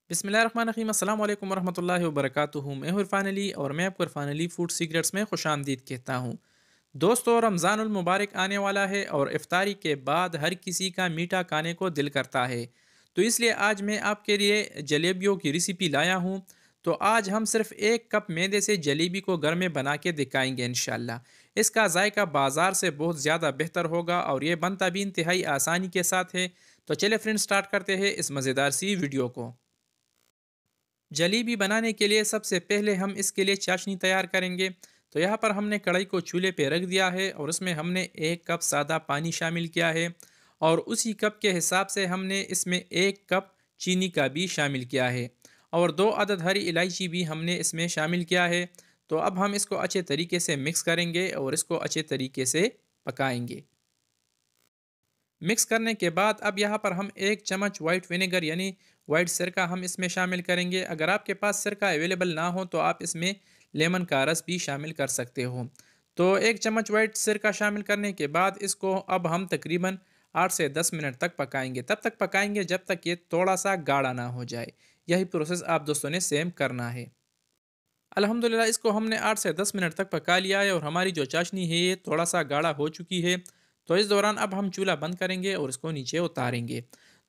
बिस्मिल्लाहिर्रहमानिर्रहीम अस्सलाम वालेकुम वरहमतुल्लाहि वबरकातुहू। मैं हूं इरफान अली और मैं आपको इरफान अली फूड सीक्रेट्स में खुशामदीद कहता हूं। दोस्तों, रमज़ानुल मुबारक आने वाला है और इफ्तारी के बाद हर किसी का मीठा खाने को दिल करता है। तो इसलिए आज मैं आपके लिए जलेबियों की रेसिपी लाया हूं। तो आज हम सिर्फ एक कप मैदे से जलेबी को घर में बना के दिखाएंगे इंशाल्लाह। इसका जायका बाज़ार से बहुत ज़्यादा बेहतर होगा और ये बनता भी इंतहाई आसानी के साथ है। तो चले फ्रेंड्स, स्टार्ट करते हैं इस मज़ेदार सी वीडियो को। जलेबी बनाने के लिए सबसे पहले हम इसके लिए चाशनी तैयार करेंगे। तो यहाँ पर हमने कढ़ाई को चूल्हे पे रख दिया है और उसमें हमने एक कप सादा पानी शामिल किया है। और उसी कप के हिसाब से हमने इसमें एक कप चीनी का भी शामिल किया है। और 2 अदद हरी इलायची भी हमने इसमें शामिल किया है। तो अब हम इसको अच्छे तरीके से मिक्स करेंगे और इसको अच्छे तरीके से पकाएंगे। मिक्स करने के बाद अब यहाँ पर हम 1 चम्मच वाइट विनेगर यानी वाइट सिरका हम इसमें शामिल करेंगे। अगर आपके पास सिरका अवेलेबल ना हो तो आप इसमें लेमन का रस भी शामिल कर सकते हो। तो 1 चम्मच वाइट सिरका शामिल करने के बाद इसको अब हम तकरीबन 8 से 10 मिनट तक पकाएंगे। तब तक पकाएंगे जब तक ये थोड़ा सा गाढ़ा ना हो जाए। यही प्रोसेस आप दोस्तों ने सेम करना है। अल्हम्दुलिल्लाह इसको हमने 8 से 10 मिनट तक पका लिया है और हमारी जो चाशनी है ये थोड़ा सा गाढ़ा हो चुकी है। तो इस दौरान अब हम चूल्हा बंद करेंगे और इसको नीचे उतारेंगे।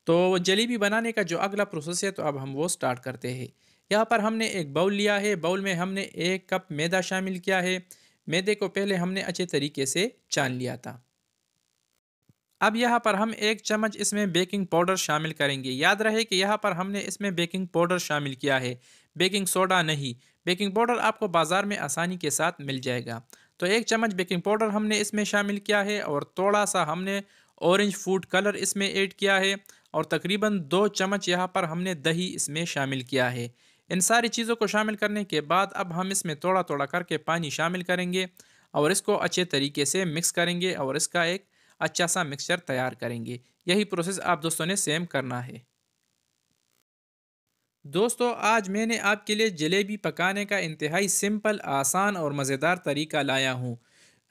तो जलेबी बनाने का जो अगला प्रोसेस है तो अब हम वो स्टार्ट करते हैं। यहाँ पर हमने एक बाउल लिया है। बाउल में हमने 1 कप मैदा शामिल किया है। मैदे को पहले हमने अच्छे तरीके से छान लिया था। अब यहाँ पर हम 1 चम्मच इसमें बेकिंग पाउडर शामिल करेंगे। याद रहे कि यहाँ पर हमने इसमें बेकिंग पाउडर शामिल किया है, बेकिंग सोडा नहीं। बेकिंग पाउडर आपको बाज़ार में आसानी के साथ मिल जाएगा। तो 1 चम्मच बेकिंग पाउडर हमने इसमें शामिल किया है और थोड़ा सा हमने ऑरेंज फूड कलर इसमें ऐड किया है। और तकरीबन 2 चम्मच यहाँ पर हमने दही इसमें शामिल किया है। इन सारी चीज़ों को शामिल करने के बाद अब हम इसमें थोड़ा थोड़ा करके पानी शामिल करेंगे और इसको अच्छे तरीके से मिक्स करेंगे और इसका एक अच्छा सा मिक्सचर तैयार करेंगे। यही प्रोसेस आप दोस्तों ने सेम करना है। दोस्तों, आज मैंने आपके लिए जलेबी पकाने का इंतहाई सिंपल, आसान और मज़ेदार तरीका लाया हूँ।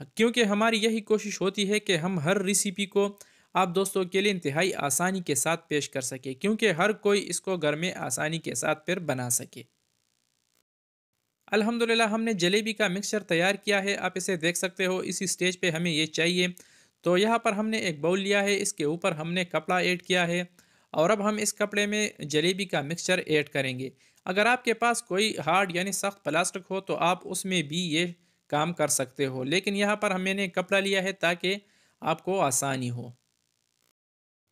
क्योंकि हमारी यही कोशिश होती है कि हम हर रेसिपी को आप दोस्तों के लिए इंतहाई आसानी के साथ पेश कर सके, क्योंकि हर कोई इसको घर में आसानी के साथ फिर बना सके। अल्हम्दुलिल्लाह हमने जलेबी का मिक्सचर तैयार किया है। आप इसे देख सकते हो। इसी स्टेज पे हमें ये चाहिए। तो यहाँ पर हमने एक बाउल लिया है। इसके ऊपर हमने कपड़ा ऐड किया है और अब हम इस कपड़े में जलेबी का मिक्सचर ऐड करेंगे। अगर आपके पास कोई हार्ड यानी सख्त प्लास्टिक हो तो आप उसमें भी ये काम कर सकते हो, लेकिन यहाँ पर मैंने कपड़ा लिया है ताकि आपको आसानी हो।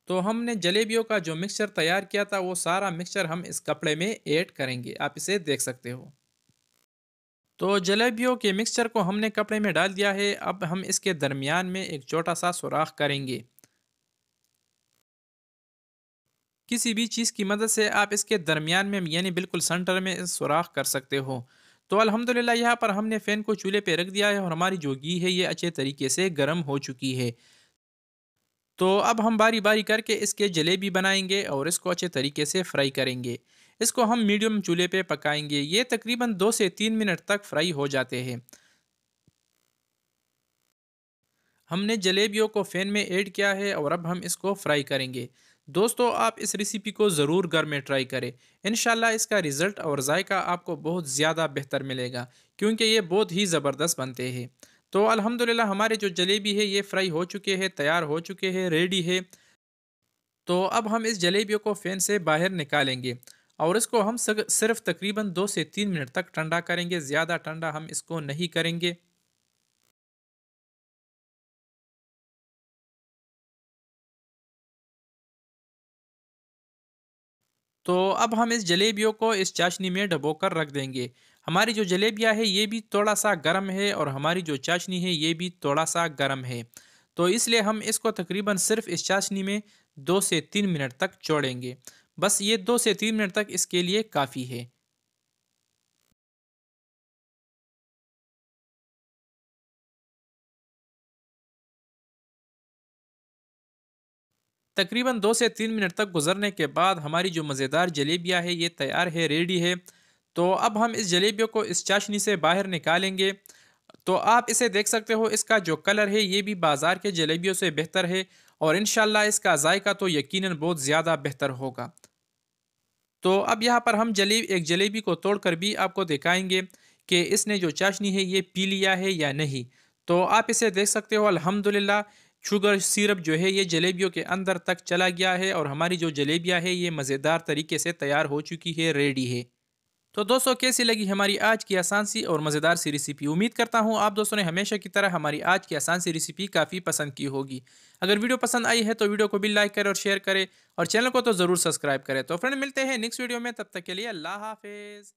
तो हमने जलेबियों का जो मिक्सचर तैयार किया था वो सारा मिक्सचर हम इस कपड़े में ऐड करेंगे। आप इसे देख सकते हो। तो जलेबियों के मिक्सचर को हमने कपड़े में डाल दिया है। अब हम इसके दरमियान में एक छोटा सा सुराख करेंगे। किसी भी चीज़ की मदद से आप इसके दरमियान में यानी बिल्कुल सेंटर में सुराख कर सकते हो। तो अल्हम्दुलिल्लाह यहाँ पर हमने फ़ैन को चूल्हे पे रख दिया है और हमारी जो घी है ये अच्छे तरीके से गर्म हो चुकी है। तो अब हम बारी बारी करके इसके जलेबी बनाएंगे और इसको अच्छे तरीके से फ्राई करेंगे। इसको हम मीडियम चूल्हे पे पकाएंगे। ये तकरीबन 2 से 3 मिनट तक फ्राई हो जाते हैं। हमने जलेबियों को फ़ैन में ऐड किया है और अब हम इसको फ्राई करेंगे। दोस्तों, आप इस रेसिपी को ज़रूर घर में ट्राई करें। इंशाल्लाह इसका रिज़ल्ट और जायका आपको बहुत ज़्यादा बेहतर मिलेगा, क्योंकि ये बहुत ही ज़बरदस्त बनते हैं। तो अल्हम्दुलिल्लाह हमारे जो जलेबी है ये फ्राई हो चुके हैं, तैयार हो चुके हैं, रेडी है। तो अब हम इस जलेबियों को फ़ैन से बाहर निकालेंगे और इसको हम सिर्फ तकरीबन 2 से 3 मिनट तक ठंडा करेंगे। ज़्यादा ठंडा हम इसको नहीं करेंगे। तो अब हम इस जलेबियों को इस चाशनी में डुबोकर रख देंगे। हमारी जो जलेबियाँ है ये भी थोड़ा सा गर्म है और हमारी जो चाशनी है ये भी थोड़ा सा गर्म है। तो इसलिए हम इसको तकरीबन सिर्फ इस चाशनी में 2 से 3 मिनट तक छोड़ेंगे। बस ये 2 से 3 मिनट तक इसके लिए काफ़ी है। तकरीबन 2 से 3 मिनट तक गुजरने के बाद हमारी जो मज़ेदार जलेबियाँ है ये तैयार है, रेडी है। तो अब हम इस जलेबियों को इस चाशनी से बाहर निकालेंगे। तो आप इसे देख सकते हो। इसका जो कलर है ये भी बाज़ार के जलेबियों से बेहतर है और इंशाल्लाह इसका जायका तो यकीनन बहुत ज़्यादा बेहतर होगा। तो अब यहाँ पर हम एक जलेबी को तोड़कर भी आपको दिखाएंगे कि इसने जो चाशनी है ये पी लिया है या नहीं। तो आप इसे देख सकते हो, अल्हम्दुलिल्लाह शुगर सिरप जो है ये जलेबियों के अंदर तक चला गया है और हमारी जो जलेबियाँ है ये मज़ेदार तरीके से तैयार हो चुकी है, रेडी है। तो दोस्तों, कैसी लगी हमारी आज की आसान सी और मज़ेदार सी रेसिपी? उम्मीद करता हूँ आप दोस्तों ने हमेशा की तरह हमारी आज की आसान सी रेसिपी काफ़ी पसंद की होगी। अगर वीडियो पसंद आई है तो वीडियो को भी लाइक करें और शेयर करें, और चैनल को तो ज़रूर सब्सक्राइब करें। तो फ्रेंड, मिलते हैं नेक्स्ट वीडियो में, तब तक के लिए अल्लाह हाफिज़।